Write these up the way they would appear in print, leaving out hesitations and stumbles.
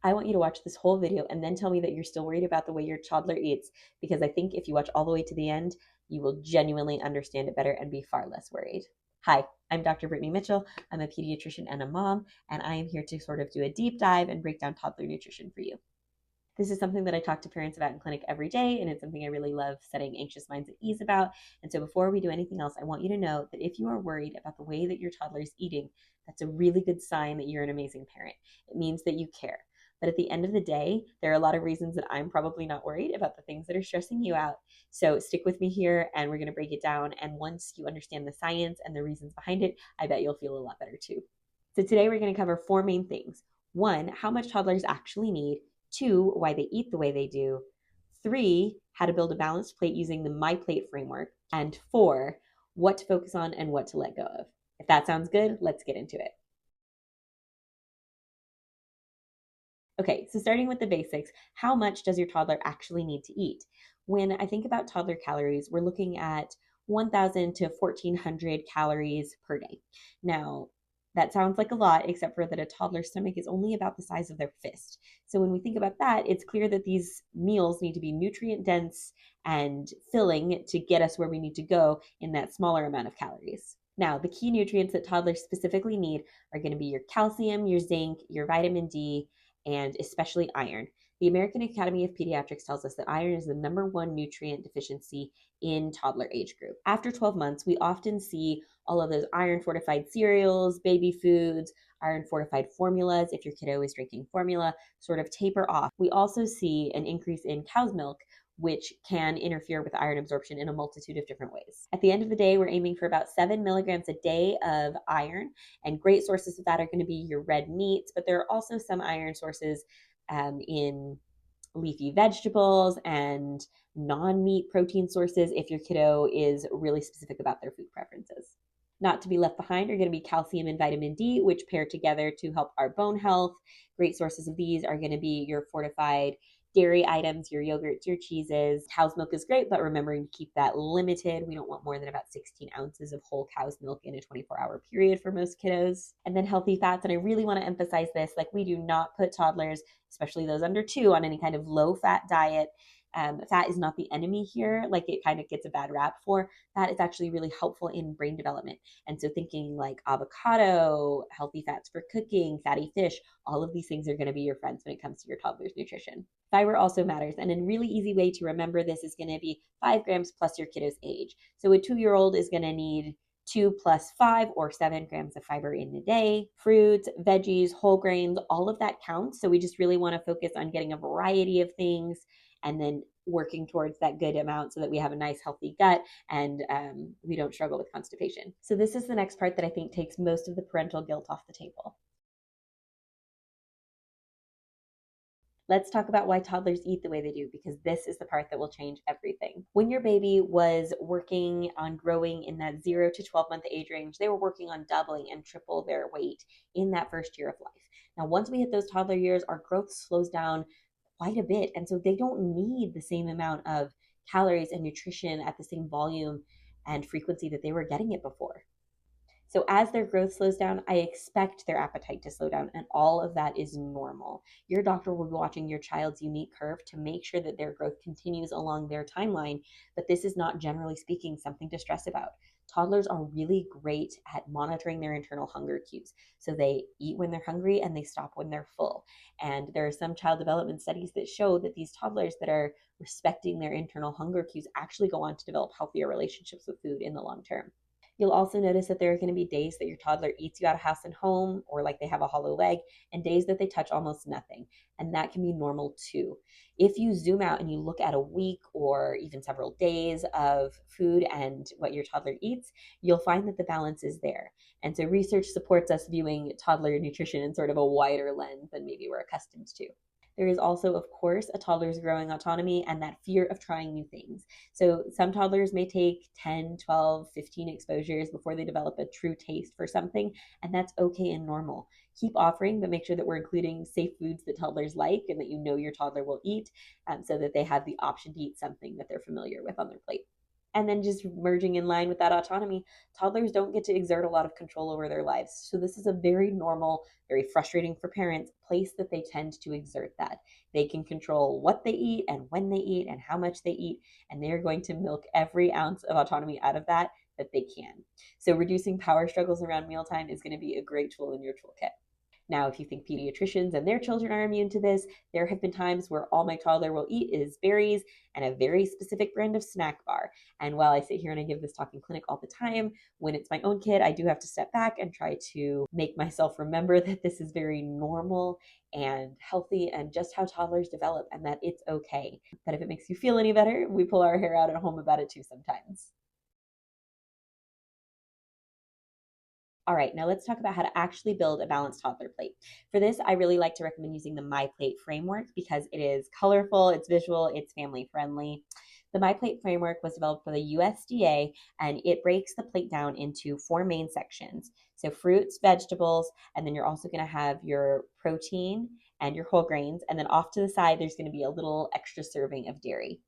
I want you to watch this whole video and then tell me that you're still worried about the way your toddler eats, because I think if you watch all the way to the end, you will genuinely understand it better and be far less worried. Hi, I'm Dr. Brittany Mitchell. I'm a pediatrician and a mom, and I am here to sort of do a deep dive and break down toddler nutrition for you. This is something that I talk to parents about in clinic every day, and it's something I really love setting anxious minds at ease about. And so before we do anything else, I want you to know that if you are worried about the way that your toddler is eating, that's a really good sign that you're an amazing parent. It means that you care. But at the end of the day, there are a lot of reasons that I'm probably not worried about the things that are stressing you out. So stick with me here and we're going to break it down. And once you understand the science and the reasons behind it, I bet you'll feel a lot better too. So today we're going to cover 4 main things. 1, how much toddlers actually need. 2, why they eat the way they do. 3, how to build a balanced plate using the MyPlate framework. And 4, what to focus on and what to let go of. If that sounds good, let's get into it. Okay, so starting with the basics, how much does your toddler actually need to eat? When I think about toddler calories, we're looking at 1,000 to 1,400 calories per day. Now, that sounds like a lot, except for that a toddler's stomach is only about the size of their fist. So when we think about that, it's clear that these meals need to be nutrient dense and filling to get us where we need to go in that smaller amount of calories. Now, the key nutrients that toddlers specifically need are going to be your calcium, your zinc, your vitamin D, and especially iron. The American Academy of Pediatrics tells us that iron is the #1 nutrient deficiency in toddler age group. After 12 months, we often see all of those iron fortified cereals, baby foods, iron fortified formulas, if your kiddo is drinking formula, sort of taper off. We also see an increase in cow's milk, which can interfere with iron absorption in a multitude of different ways. At the end of the day, we're aiming for about 7 milligrams a day of iron, and great sources of that are going to be your red meats, but there are also some iron sources in leafy vegetables and non-meat protein sources if your kiddo is really specific about their food preferences. Not to be left behind are going to be calcium and vitamin D, which pair together to help our bone health. Great sources of these are going to be your fortified dairy items, your yogurts, your cheeses. Cow's milk is great, but remembering to keep that limited. We don't want more than about 16 ounces of whole cow's milk in a 24-hour period for most kiddos. And then healthy fats, and I really want to emphasize this, like we do not put toddlers, especially those under 2, on any kind of low-fat diet. Fat is not the enemy here, like it kind of gets a bad rap for. Fat is actually really helpful in brain development. And so thinking like avocado, healthy fats for cooking, fatty fish, all of these things are going to be your friends when it comes to your toddler's nutrition. Fiber also matters, and a really easy way to remember this is going to be 5 grams plus your kiddo's age. So a 2-year-old is going to need 2 plus 5 or 7 grams of fiber in a day. Fruits, veggies, whole grains, all of that counts. So we just really want to focus on getting a variety of things and then working towards that good amount so that we have a nice healthy gut and we don't struggle with constipation. So this is the next part that I think takes most of the parental guilt off the table. Let's talk about why toddlers eat the way they do, because this is the part that will change everything. When your baby was working on growing in that 0 to 12-month age range, they were working on doubling and triple their weight in that first year of life. Now, once we hit those toddler years, our growth slows down quite a bit. And so they don't need the same amount of calories and nutrition at the same volume and frequency that they were getting it before. So as their growth slows down, I expect their appetite to slow down, and all of that is normal. Your doctor will be watching your child's unique curve to make sure that their growth continues along their timeline, but this is not, generally speaking, something to stress about. Toddlers are really great at monitoring their internal hunger cues. So they eat when they're hungry and they stop when they're full. And there are some child development studies that show that these toddlers that are respecting their internal hunger cues actually go on to develop healthier relationships with food in the long term. You'll also notice that there are going to be days that your toddler eats you out of house and home, or like they have a hollow leg, and days that they touch almost nothing. And that can be normal too. If you zoom out and you look at a week or even several days of food and what your toddler eats, you'll find that the balance is there. And so research supports us viewing toddler nutrition in sort of a wider lens than maybe we're accustomed to. There is also, of course, a toddler's growing autonomy and that fear of trying new things. So some toddlers may take 10, 12, 15 exposures before they develop a true taste for something, and that's okay and normal. Keep offering, but make sure that we're including safe foods that toddlers like and that you know your toddler will eat, so that they have the option to eat something that they're familiar with on their plate. And then just merging in line with that autonomy, toddlers don't get to exert a lot of control over their lives. So this is a very normal, very frustrating for parents place that they tend to exert that. They can control what they eat and when they eat and how much they eat, and they're going to milk every ounce of autonomy out of that they can. So reducing power struggles around mealtime is going to be a great tool in your toolkit. Now, if you think pediatricians and their children are immune to this, there have been times where all my toddler will eat is berries and a very specific brand of snack bar. And while I sit here and I give this talk in clinic all the time, when it's my own kid, I do have to step back and try to make myself remember that this is very normal and healthy and just how toddlers develop, and that it's okay. But if it makes you feel any better, we pull our hair out at home about it too sometimes. All right, now let's talk about how to actually build a balanced toddler plate. For this, I really like to recommend using the MyPlate framework because it is colorful, it's visual, it's family friendly. The MyPlate framework was developed by the USDA, and it breaks the plate down into four main sections. So fruits, vegetables, and then you're also going to have your protein and your whole grains. And then off to the side, there's going to be a little extra serving of dairy.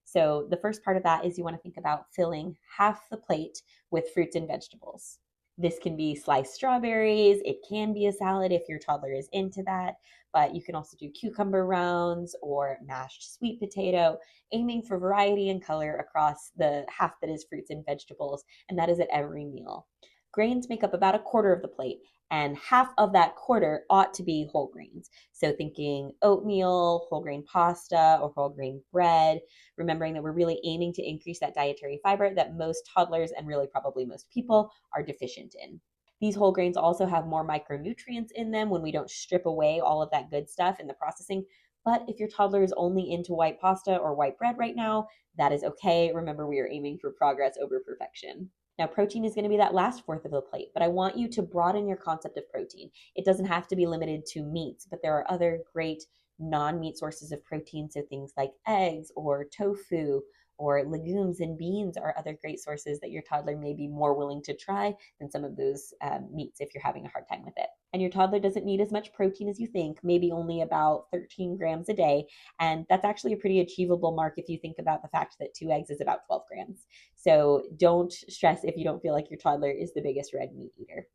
So the first part of that is you want to think about filling half the plate with fruits and vegetables. This can be sliced strawberries. It can be a salad if your toddler is into that, but you can also do cucumber rounds or mashed sweet potato, aiming for variety and color across the half that is fruits and vegetables, and that is at every meal. Grains make up about a quarter of the plate, and half of that quarter ought to be whole grains. So thinking oatmeal, whole grain pasta, or whole grain bread, remembering that we're really aiming to increase that dietary fiber that most toddlers and really probably most people are deficient in. These whole grains also have more micronutrients in them when we don't strip away all of that good stuff in the processing. But if your toddler is only into white pasta or white bread right now, that is okay. Remember, we are aiming for progress over perfection. Now, protein is going to be that last fourth of the plate, but I want you to broaden your concept of protein. It doesn't have to be limited to meats, but there are other great non-meat sources of protein. So things like eggs or tofu or legumes and beans are other great sources that your toddler may be more willing to try than some of those meats if you're having a hard time with it. And your toddler doesn't need as much protein as you think, maybe only about 13 grams a day. And that's actually a pretty achievable mark if you think about the fact that 2 eggs is about 12 grams. So don't stress if you don't feel like your toddler is the biggest red meat eater.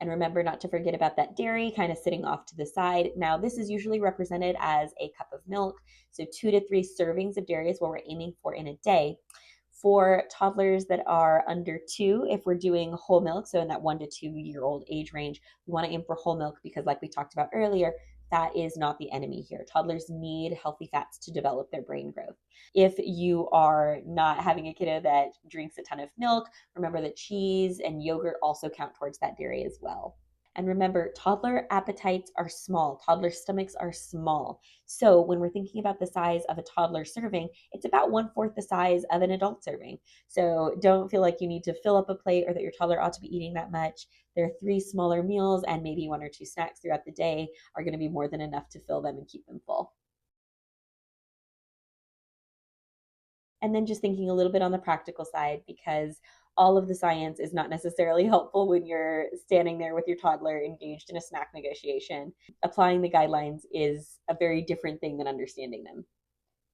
And remember not to forget about that dairy kind of sitting off to the side. Now, this is usually represented as a cup of milk. So 2 to 3 servings of dairy is what we're aiming for in a day. For toddlers that are under 2, if we're doing whole milk, so in that 1 to 2 year old age range, we want to aim for whole milk because, like we talked about earlier, that is not the enemy here. Toddlers need healthy fats to develop their brain growth. If you are not having a kiddo that drinks a ton of milk, remember that cheese and yogurt also count towards that dairy as well. And remember, toddler appetites are small. Toddler stomachs are small. So when we're thinking about the size of a toddler serving, it's about 1/4 the size of an adult serving. So don't feel like you need to fill up a plate or that your toddler ought to be eating that much. There are 3 smaller meals and maybe 1 or 2 snacks throughout the day are going to be more than enough to fill them and keep them full. And then just thinking a little bit on the practical side, because all of the science is not necessarily helpful when you're standing there with your toddler engaged in a snack negotiation. Applying the guidelines is a very different thing than understanding them.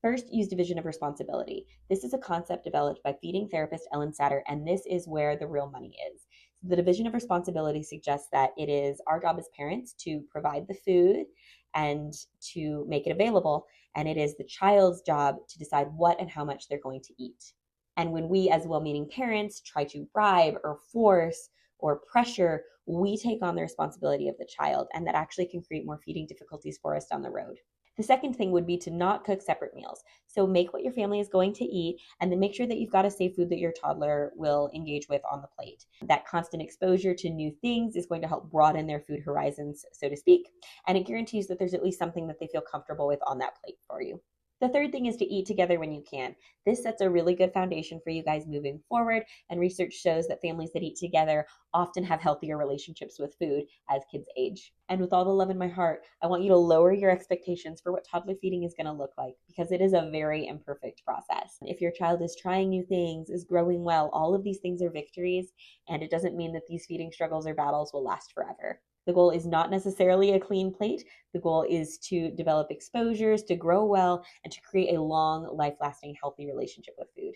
First, use division of responsibility. This is a concept developed by feeding therapist Ellen Satter, and this is where the real money is. The division of responsibility suggests that it is our job as parents to provide the food and to make it available, and it is the child's job to decide what and how much they're going to eat. And when we, as well meaning parents, try to bribe or force or pressure, we take on the responsibility of the child, and that actually can create more feeding difficulties for us down the road. The second thing would be to not cook separate meals. So make what your family is going to eat, and then make sure that you've got a safe food that your toddler will engage with on the plate. That constant exposure to new things is going to help broaden their food horizons, so to speak, and it guarantees that there's at least something that they feel comfortable with on that plate for you. The third thing is to eat together when you can. This sets a really good foundation for you guys moving forward, and research shows that families that eat together often have healthier relationships with food as kids age. And with all the love in my heart, I want you to lower your expectations for what toddler feeding is going to look like, because it is a very imperfect process. If your child is trying new things, is growing well, all of these things are victories, and it doesn't mean that these feeding struggles or battles will last forever. The goal is not necessarily a clean plate. The goal is to develop exposures, to grow well, and to create a long, life-lasting, healthy relationship with food.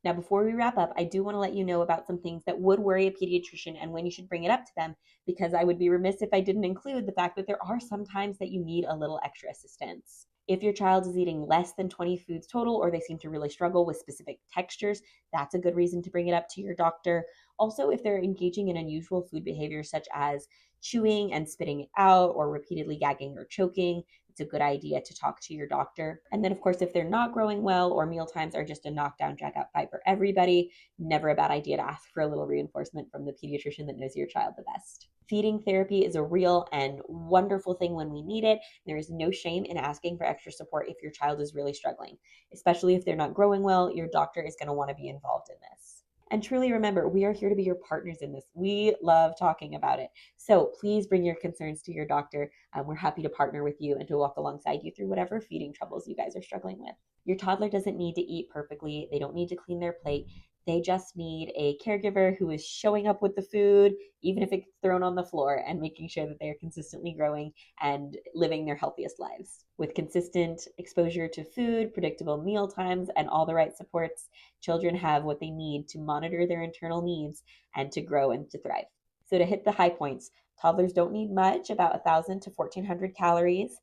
Now, before we wrap up, I do want to let you know about some things that would worry a pediatrician and when you should bring it up to them, because I would be remiss if I didn't include the fact that there are some times that you need a little extra assistance. If your child is eating less than 20 foods total, or they seem to really struggle with specific textures, that's a good reason to bring it up to your doctor. Also, if they're engaging in unusual food behaviors such as chewing and spitting it out, or repeatedly gagging or choking, it's a good idea to talk to your doctor. And then, of course, if they're not growing well or meal times are just a knockdown, drag out fight for everybody, never a bad idea to ask for a little reinforcement from the pediatrician that knows your child the best. Feeding therapy is a real and wonderful thing when we need it. There is no shame in asking for extra support if your child is really struggling, especially if they're not growing well. Your doctor is going to want to be involved in this. And truly remember, we are here to be your partners in this. We love talking about it. So please bring your concerns to your doctor. We're happy to partner with you and to walk alongside you through whatever feeding troubles you guys are struggling with. Your toddler doesn't need to eat perfectly. They don't need to clean their plate. They just need a caregiver who is showing up with the food, even if it's thrown on the floor, and making sure that they are consistently growing and living their healthiest lives. With consistent exposure to food, predictable meal times, and all the right supports, children have what they need to monitor their internal needs and to grow and to thrive. So to hit the high points, toddlers don't need much, about 1,000 to 1,400 calories.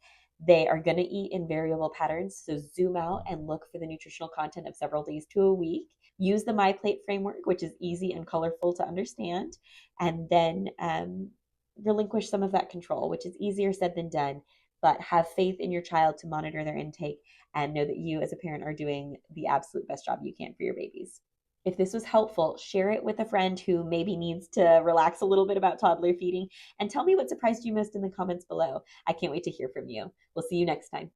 They are going to eat in variable patterns, so zoom out and look for the nutritional content of several days to a week. Use the MyPlate framework, which is easy and colorful to understand, and then relinquish some of that control, which is easier said than done, but have faith in your child to monitor their intake and know that you as a parent are doing the absolute best job you can for your babies. If this was helpful, share it with a friend who maybe needs to relax a little bit about toddler feeding, and tell me what surprised you most in the comments below. I can't wait to hear from you. We'll see you next time.